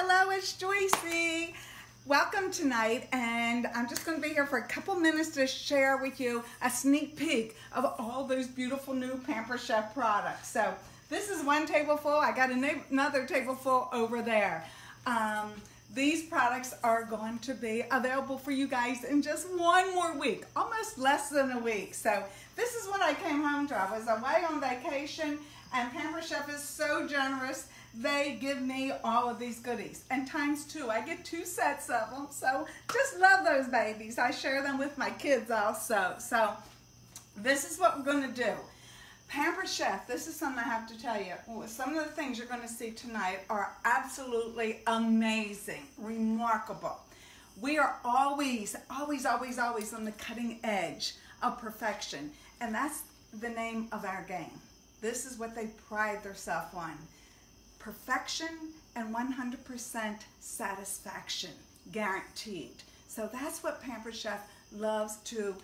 Hello, it's Joycey. Welcome tonight, and I'm just going to be here for a couple minutes to share with you a sneak peek of all those beautiful new Pampered Chef products. So this is one table full. I got another table full over there. These products are going to be available for you guys in just one more week, almost less than a week. So this is what I came home to. I was away on vacation, and Pampered Chef is so generous. They give me all of these goodies, and times two. I get 2 sets of them, so just love those babies. I share them with my kids also. So this is what we're going to do. Pampered Chef, this is something I have to tell you. Some of the things you're going to see tonight are absolutely amazing, remarkable. We are always on the cutting edge of perfection, and that's the name of our game. This is what they pride themselves on. Perfection and 100% satisfaction, guaranteed. So that's what Pampered Chef loves to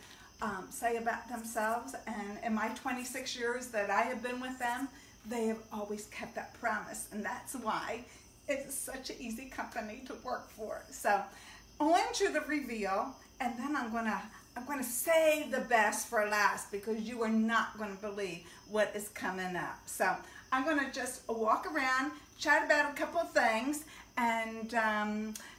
say about themselves. And in my 26 years that I have been with them, they have always kept that promise. And that's why it's such an easy company to work for. So on to the reveal, and then I'm gonna save the best for last, because you are not gonna believe what is coming up. So I'm gonna just walk around, chat about a couple of things, and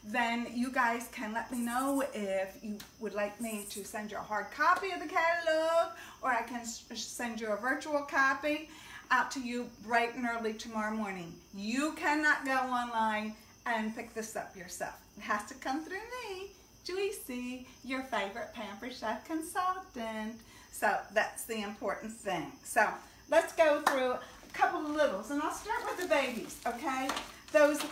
then you guys can let me know if you would like me to send you a hard copy of the catalog, or I can send you a virtual copy out to you bright and early tomorrow morning. You cannot go online and pick this up yourself. It has to come through me, Joycey, your favorite Pampered Chef consultant. So that's the important thing. So let's go through a couple of littles, and I'll start with the babies, okay? Those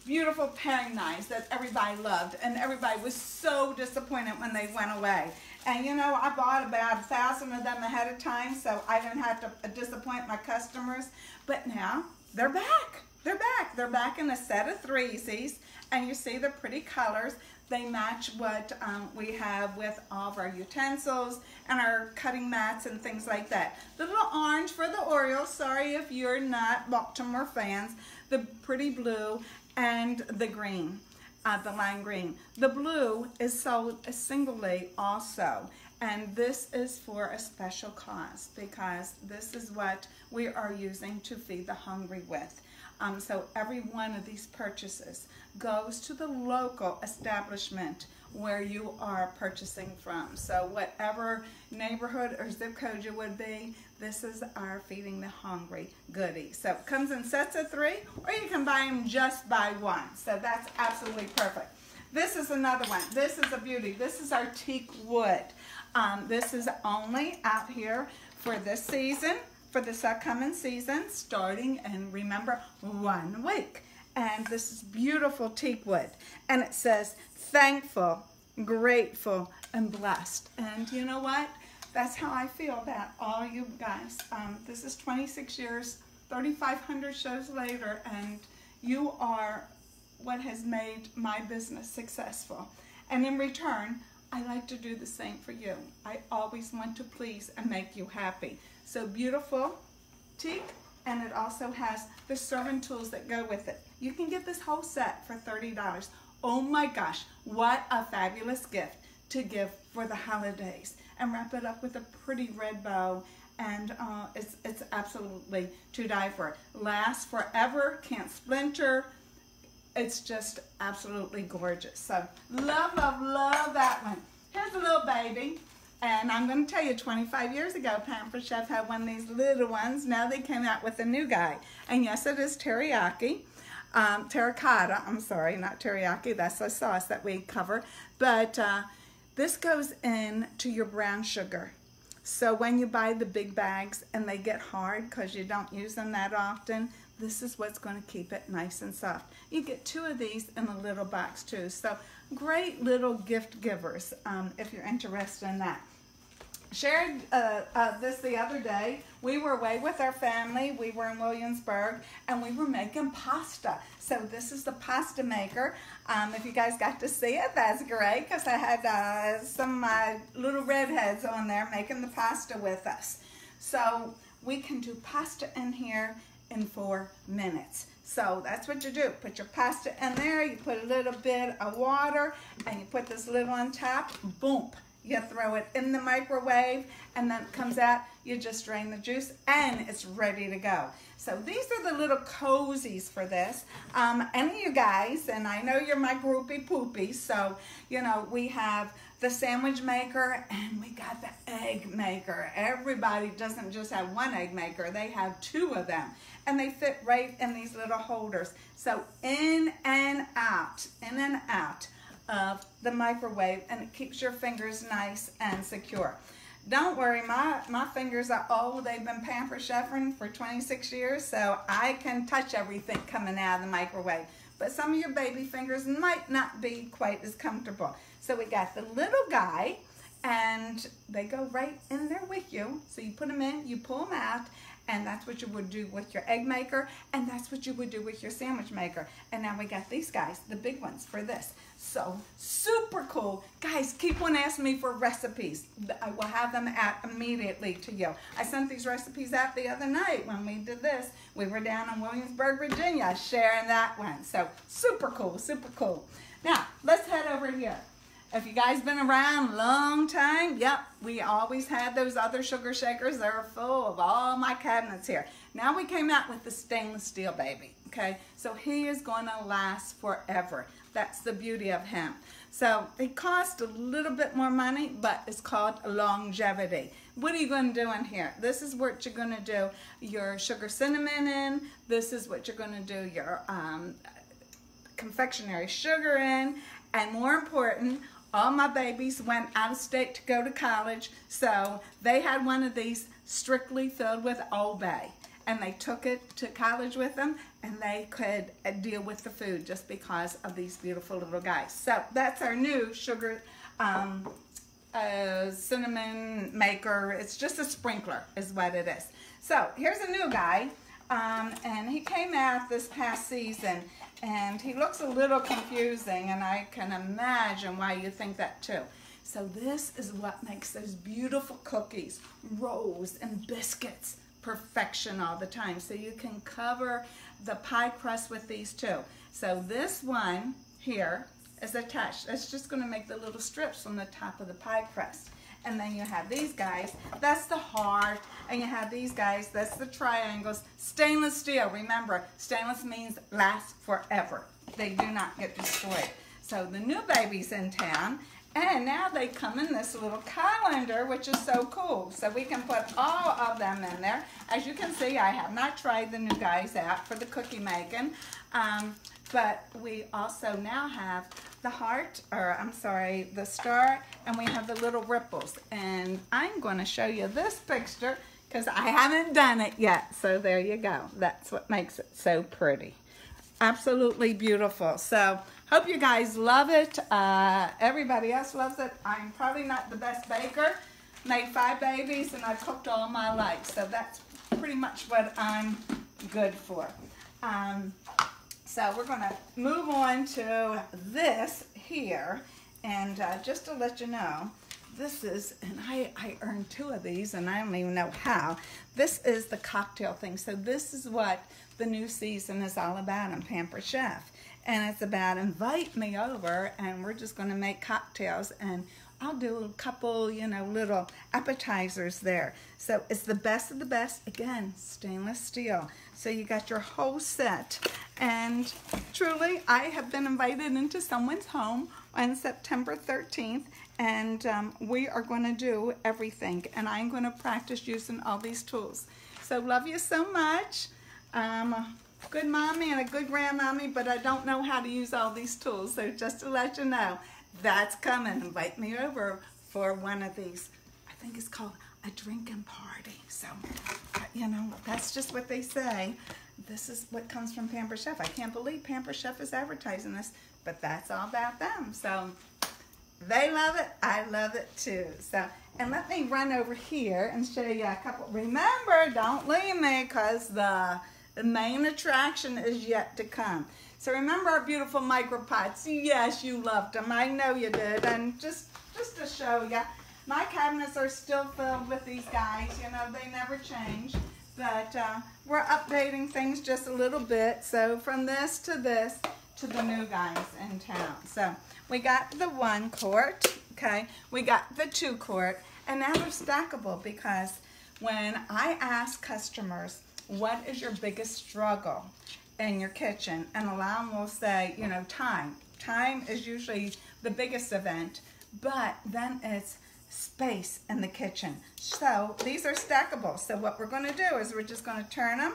beautiful paring knives that everybody loved, and everybody was so disappointed when they went away. And you know, I bought about 1,000 of them ahead of time, so I didn't have to disappoint my customers. But now they're back. They're back. They're back in a set of threesies, and you see the pretty colors. They match what we have with all of our utensils and our cutting mats and things like that. The little orange for the Orioles, sorry if you're not Baltimore fans, the pretty blue, and the green, the lime green. The blue is sold singly also, and this is for a special cause, because this is what we are using to feed the hungry with. So every one of these purchases goes to the local establishment where you are purchasing from. So whatever neighborhood or zip code you would be, this is our Feeding the Hungry goodie. So it comes in sets of 3, or you can buy them just by one. So that's absolutely perfect. This is another one. This is a beauty. This is our teak wood. This is only out here for this season, for this upcoming season, starting in, remember, 1 week. And this is beautiful teak wood. And it says, thankful, grateful, and blessed. And you know what? That's how I feel about all you guys. This is 26 years, 3,500 shows later, and you are what has made my business successful. And in return, I like to do the same for you. I always want to please and make you happy. So beautiful teak, and it also has the serving tools that go with it. You can get this whole set for $30. Oh my gosh, what a fabulous gift to give for the holidays. And wrap it up with a pretty red bow, and it's absolutely to die for. Lasts forever, can't splinter. It's just absolutely gorgeous. So love, love, love that one. Here's a little baby. And I'm going to tell you, 25 years ago, Pampered Chef had one of these little ones. Now they came out with a new guy. And yes, it is teriyaki. Terracotta, I'm sorry, not teriyaki. That's the sauce that we cover. But this goes into your brown sugar. So when you buy the big bags and they get hard because you don't use them that often, this is what's going to keep it nice and soft. You get 2 of these in a little box too. So great little gift givers if you're interested in that. Shared this the other day. We were away with our family. We were in Williamsburg, and we were making pasta. So this is the pasta maker. If you guys got to see it, that's great, because I had some of my little redheads on there making the pasta with us. So we can do pasta in here in 4 minutes. So that's what you do. Put your pasta in there, you put a little bit of water, and you put this lid on top, boom. You throw it in the microwave, and then it comes out, you just drain the juice, and it's ready to go. So these are the little cozies for this. Any of you guys, and I know you're my groupie poopies, so, you know, we have the sandwich maker, and we got the egg maker. Everybody doesn't just have one egg maker, they have 2 of them, and they fit right in these little holders. So in and out of the microwave, and it keeps your fingers nice and secure. Don't worry, my fingers are old. They've been Pamper Chefing for 26 years, so I can touch everything coming out of the microwave. But some of your baby fingers might not be quite as comfortable. So we got the little guy, and they go right in there with you. So you put them in, you pull them out, and that's what you would do with your egg maker, and that's what you would do with your sandwich maker. And now we got these guys, the big ones for this. So super cool. Guys, keep on asking me for recipes. I will have them out immediately to you. I sent these recipes out the other night when we did this. We were down in Williamsburg, Virginia, sharing that one. So super cool, super cool. Now, let's head over here. If you guys been around a long time, yep, we always had those other sugar shakers. They were full of all my cabinets here. Now we came out with the stainless steel baby, okay? So he is going to last forever. That's the beauty of him. So it costs a little bit more money, but it's called longevity. What are you going to do in here? This is what you're going to do your sugar cinnamon in. This is what you're going to do your confectionery sugar in. And more important, all my babies went out of state to go to college, so they had one of these strictly filled with Old Bay. And they took it to college with them, and they could deal with the food just because of these beautiful little guys. So that's our new sugar cinnamon maker. It's just a sprinkler is what it is. So here's a new guy, and he came out this past season, and he looks a little confusing, and I can imagine why you think that too. So this is what makes those beautiful cookies, rolls, and biscuits perfection all the time. So you can cover the pie crust with these too. So this one here is attached. That's just going to make the little strips on the top of the pie crust. And then you have these guys, that's the heart, and you have these guys, that's the triangles. Stainless steel, remember, stainless means last forever. They do not get destroyed. So the new baby's in town, and now they come in this little colander, which is so cool. So we can put all of them in there. As you can see, I have not tried the new guys out for the cookie making, but we also now have the heart, or I'm sorry, the star, and we have the little ripples. And I'm going to show you this picture because I haven't done it yet. So there you go. That's what makes it so pretty. Absolutely beautiful. So hope you guys love it. Everybody else loves it. I'm probably not the best baker. Made 5 babies and I've cooked all my life. So that's pretty much what I'm good for. So we're going to move on to this here. And just to let you know, this is, and I earned 2 of these and I don't even know how. This is the cocktail thing. So this is what the new season is all about in Pamper Chef. And it's about invite me over and we're just going to make cocktails, and I'll do a couple, you know, little appetizers there. So it's the best of the best. Again, stainless steel. So you got your whole set. And truly, I have been invited into someone's home on September 13th. And we are going to do everything. And I'm going to practice using all these tools. So love you so much. Good mommy and a good grandmommy, but I don't know how to use all these tools. So just to let you know, that's coming. Invite me over for one of these. I think it's called a drinking party. So, you know, that's just what they say. This is what comes from Pamper Chef. I can't believe Pamper Chef is advertising this, but that's all about them. So they love it. I love it too. So, and let me run over here and show you a couple. Remember, don't leave me because the main attraction is yet to come. So remember our beautiful micro pots. Yes, you loved them. I know you did. And just to show you, my cabinets are still filled with these guys. You know, they never change. But we're updating things just a little bit. So from this to the new guys in town. So we got the 1 quart, okay? We got the 2 quart, and now they're stackable because when I ask customers, what is your biggest struggle in your kitchen? And a lot of them will say, you know, time. Time is usually the biggest event, but then it's space in the kitchen. So these are stackable. So what we're going to do is we're just going to turn them,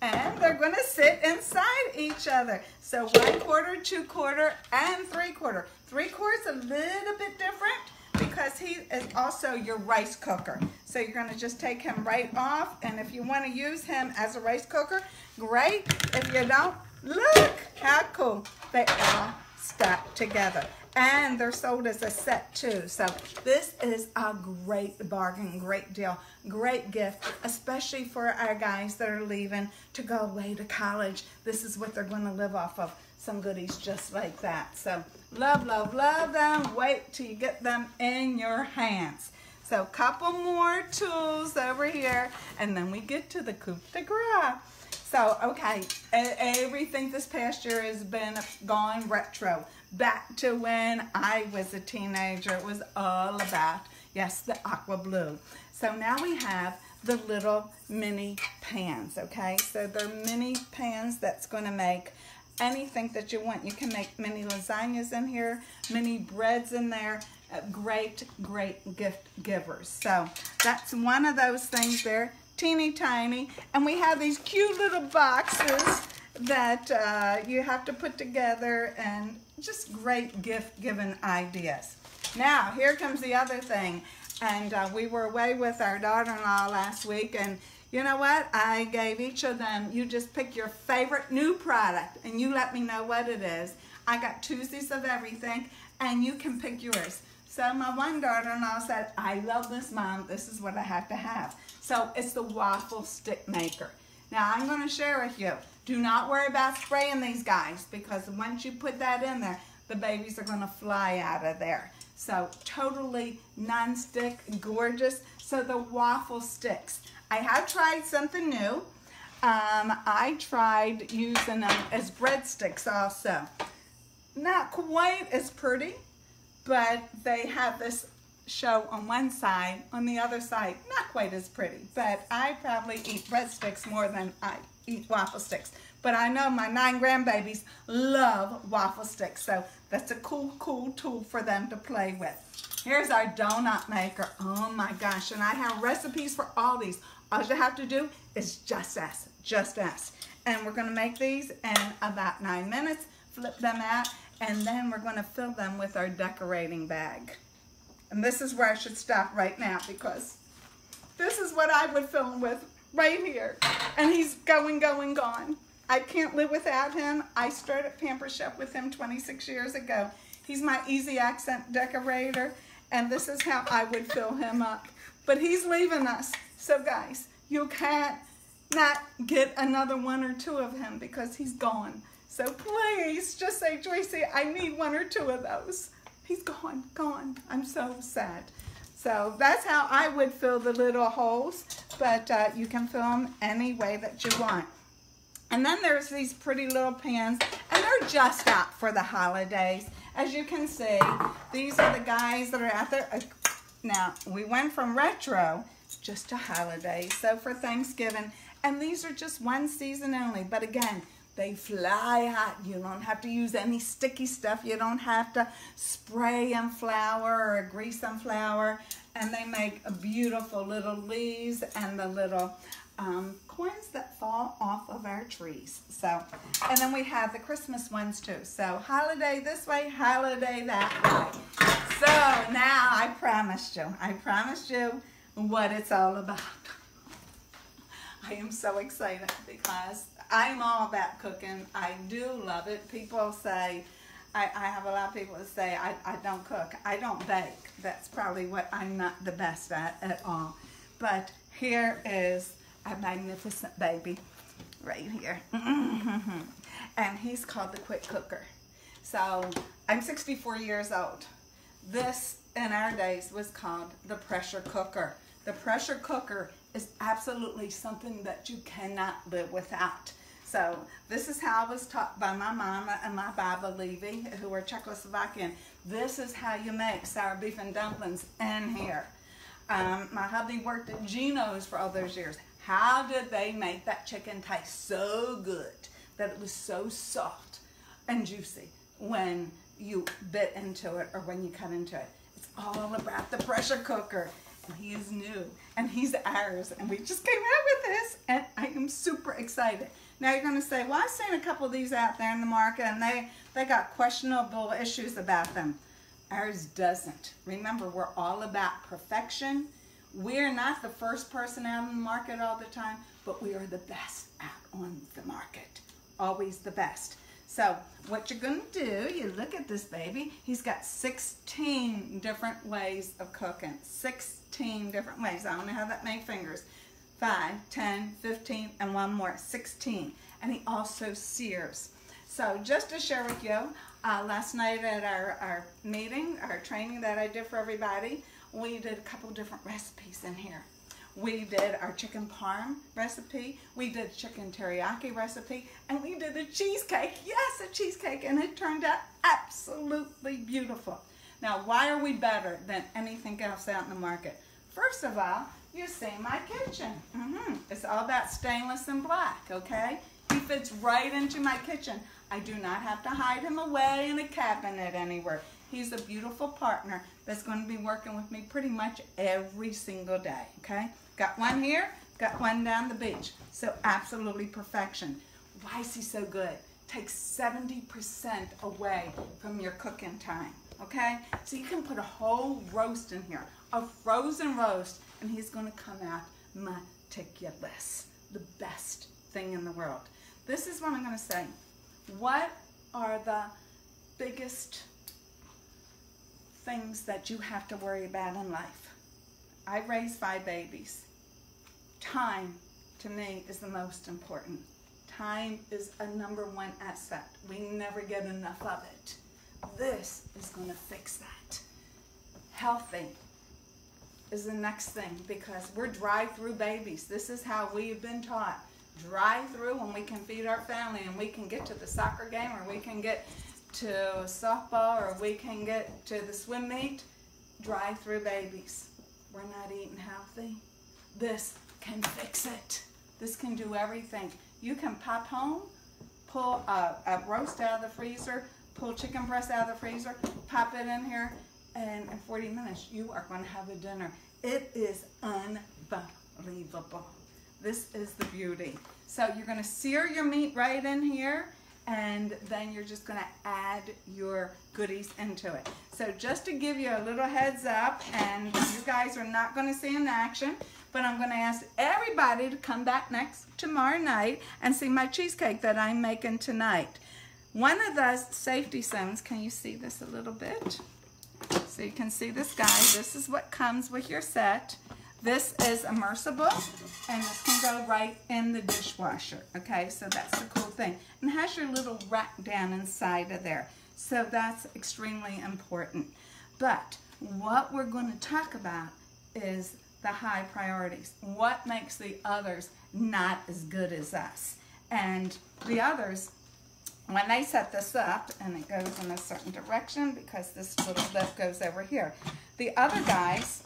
and they're going to sit inside each other. So 1 quarter, 2 quarter, and 3 quarter. 3 quarters a little bit different because he is also your rice cooker. So you're going to just take him right off, and if you want to use him as a rice cooker, great. If you don't, look how cool they all stack together. And they're sold as a set too. So this is a great bargain, great deal, great gift, especially for our guys that are leaving to go away to college. This is what they're going to live off of, some goodies just like that. So love, love, love them. Wait till you get them in your hands. So a couple more tools over here, and then we get to the coup de grace. So, okay, everything this past year has been gone retro. Back to when I was a teenager. It was all about, yes, the aqua blue. So now we have the little mini pans, okay? So they're mini pans that's going to make anything that you want. You can make mini lasagnas in here, mini breads in there. Great, great gift givers. So that's one of those things there. Teeny tiny, and we have these cute little boxes that you have to put together, and just great gift giving ideas. Now here comes the other thing, and we were away with our daughter-in-law last week, and you know what, I gave each of them, you just pick your favorite new product and you let me know what it is. I got Tuesdays of everything, and you can pick yours. So my one daughter-in-law said, I love this, Mom, this is what I have to have. So it's the waffle stick maker. Now I'm going to share with you, do not worry about spraying these guys, because once you put that in there, the babies are going to fly out of there. So totally non-stick, gorgeous. So the waffle sticks. I have tried something new. I tried using them as breadsticks also. Not quite as pretty, but they have this show on one side, on the other side, not quite as pretty, but I probably eat breadsticks more than I eat waffle sticks. But I know my 9 grandbabies love waffle sticks, so that's a cool, cool tool for them to play with. Here's our donut maker. Oh my gosh, and I have recipes for all these. All you have to do is just ask. And we're gonna make these in about 9 minutes, flip them out, and then we're gonna fill them with our decorating bag. And this is where I should stop right now, because this is what I would fill him with right here. And he's going, gone. I can't live without him. I started Pamper Chef with him 26 years ago. He's my easy accent decorator, and this is how I would fill him up. But he's leaving us. So guys, you can't not get another 1 or 2 of him because he's gone. So please just say, Joycey, I need 1 or 2 of those. He's gone. I'm so sad. So that's how I would fill the little holes, but you can fill them any way that you want. And then there's these pretty little pans, and they're just out for the holidays. As you can see, these are the guys that are out there. Now, we went from retro just to holidays, so for Thanksgiving, and these are just one season only, but again, they fly hot. You don't have to use any sticky stuff. You don't have to spray them flour or grease them flour. And they make a beautiful little leaves and the little coins that fall off of our trees. So, and then we have the Christmas ones too. So holiday this way, holiday that way. So now I promised you what it's all about. I am so excited because I'm all about cooking. I do love it. People say, I have a lot of people that say I don't cook. I don't bake. That's probably what I'm not the best at all. But here is a magnificent baby right here. And he's called the Quick Cooker. So I'm 64 years old. This, in our days, was called the pressure cooker. The pressure cooker is absolutely something that you cannot live without. So this is how I was taught by my mama and my Baba Levy, who were Czechoslovakian. This is how you make sour beef and dumplings in here. My hubby worked at Geno's for all those years. How did they make that chicken taste so good that it was so soft and juicy when you bit into it or when you cut into it? It's all about the pressure cooker. And he's new and he's ours, and we just came out with this, and I am super excited. Now you're going to say, well, I've seen a couple of these out there in the market and they got questionable issues about them. Ours doesn't. Remember, we're all about perfection. We're not the first person out in the market all the time, but we are the best out on the market. Always the best. So what you're going to do, you look at this baby. He's got 16 different ways of cooking. 16 different ways. I don't know how that many fingers. 5, 10, 15, and one more, 16. And he also sears. So just to share with you, last night at our meeting, our training that I did for everybody, we did a couple different recipes in here. We did our chicken parm recipe, we did chicken teriyaki recipe, and we did a cheesecake. Yes, a cheesecake, and it turned out absolutely beautiful. Now, why are we better than anything else out in the market? First of all, you see my kitchen. It's all about stainless and black, okay? He fits right into my kitchen. I do not have to hide him away in a cabinet anywhere. He's a beautiful partner that's going to be working with me pretty much every single day, okay? Got one here, got one down the beach. So absolutely perfection. Why is he so good? Takes 70% away from your cooking time, okay? So you can put a whole roast in here, a frozen roast, and he's going to come out meticulous. The best thing in the world. This is what I'm going to say. What are the biggest things that you have to worry about in life? I raised 5 babies. Time, to me, is the most important. Time is a #1 asset. We never get enough of it. This is going to fix that. Healthy is the next thing, because we're drive-through babies. This is how we've been taught. Drive-through, and we can feed our family, and we can get to the soccer game, or we can get to softball, or we can get to the swim meet. Drive-through babies. We're not eating healthy. This can fix it. This can do everything. You can pop home, pull a roast out of the freezer, pull chicken breast out of the freezer, pop it in here, and in 40 minutes you are going to have a dinner. It is unbelievable. This is the beauty. So you're going to sear your meat right in here, and then you're just going to add your goodies into it. So just to give you a little heads up, and you guys are not going to see in action, but I'm going to ask everybody to come back tomorrow night and see my cheesecake that I'm making tonight. One of the safety zones, can you see this a little bit? So you can see this, guys. This is what comes with your set. This is immersible, and this can go right in the dishwasher, okay? So that's the cool thing. And it has your little rack down inside of there. So that's extremely important. But what we're going to talk about is the high priorities. What makes the others not as good as us? And the others, when they set this up, and it goes in a certain direction because this little lip goes over here. The other guys,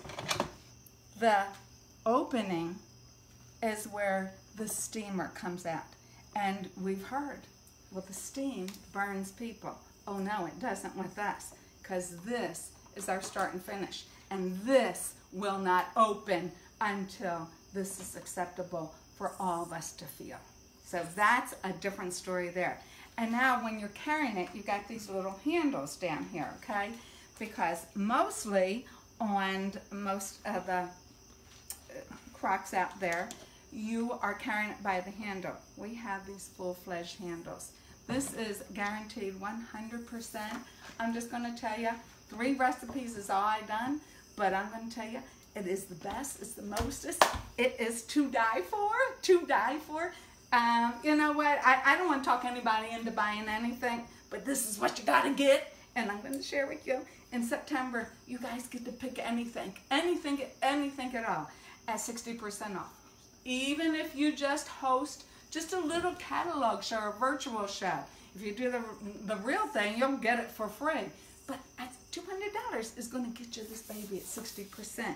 the opening is where the steamer comes out. And we've heard, well, the steam burns people. Oh no, it doesn't with us, because this is our start and finish. And this will not open until this is acceptable for all of us to feel. So that's a different story there. And now when you're carrying it, you got these little handles down here, okay? Because mostly on most of the crocks out there, you are carrying it by the handle. We have these full-fledged handles. This is guaranteed 100%. I'm just going to tell you, 3 recipes is all I've done, but I'm going to tell you, it is the best, it's the mostest, it is to die for, to die for. You know what, I don't want to talk anybody into buying anything, but this is what you got to get, and I'm going to share with you. In September, you guys get to pick anything at all. at 60% off. Even if you just host just a little catalog show or virtual show. If you do the real thing, you'll get it for free. But at $200 is going to get you this baby at 60%.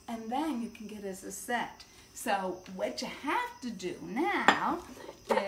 And then you can get it as a set. So what you have to do now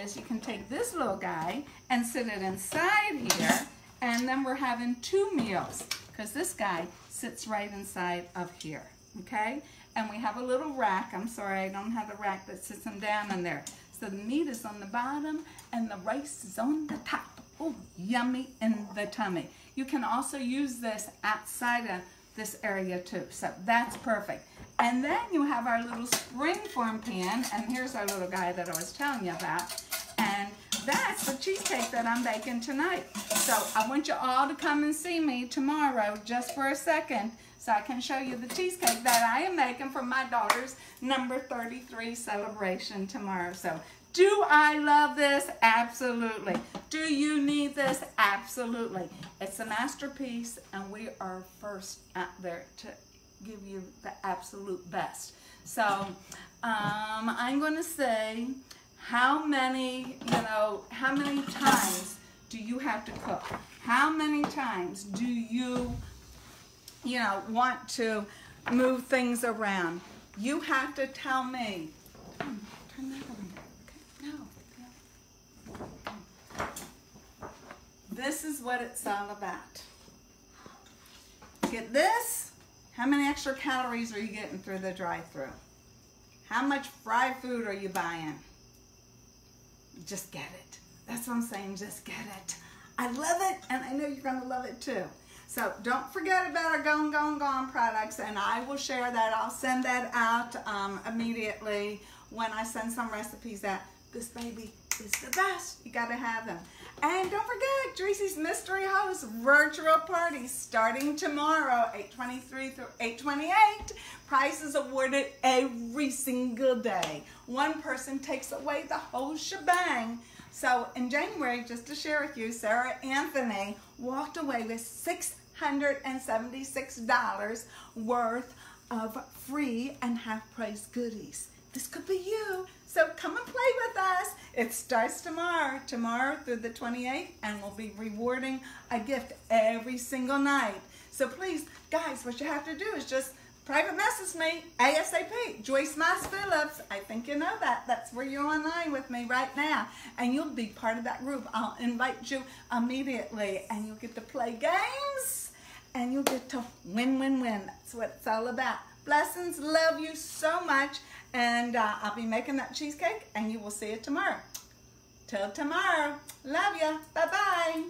is you can take this little guy and sit it inside here, and then we're having 2 meals because this guy sits right inside of here, okay? And we have a little rack. I'm sorry, I don't have the rack that sits them down in there. So the meat is on the bottom and the rice is on the top. Oh, yummy in the tummy. You can also use this outside of this area too. So that's perfect. And then you have our little springform pan, and here's our little guy that I was telling you about. And that's the cheesecake that I'm baking tonight. So I want you all to come and see me tomorrow just for a second so I can show you the cheesecake that I am making for my daughter's number 33 celebration tomorrow. So do I love this? Absolutely. Do you need this? Absolutely. It's a masterpiece, and we are first out there to give you the absolute best. So I'm going to say, how many times do you have to cook? How many times do you want to move things around? You have to tell me. Turn that on. Okay. No. This is what it's all about. Get this. How many extra calories are you getting through the drive-thru? How much fried food are you buying? Just get it. That's what I'm saying, just get it. I love it, and I know you're gonna love it too. So don't forget about our Gone, Gone, Gone products, and I will share that. I'll send that out immediately when I send some recipes out. This baby is the best. You gotta have them. And don't forget, Dreecy's Mystery Host virtual party starting tomorrow, 8/23 through 8/28. Prizes awarded every single day. One person takes away the whole shebang. So in January, just to share with you, Sarah Anthony walked away with $676 worth of free and half-price goodies. This could be you. So come and play with us. It starts tomorrow through the 28th, and we'll be rewarding a gift every single night. So please, guys, what you have to do is just private message me, ASAP, Joyce Moss Phillips. I think you know that. That's where you're online with me right now. And you'll be part of that group. I'll invite you immediately, and you'll get to play games, and you'll get to win, win, win. That's what it's all about. Blessings, love you so much. And I'll be making that cheesecake, and you will see it tomorrow. Till tomorrow. Love ya. Bye-bye.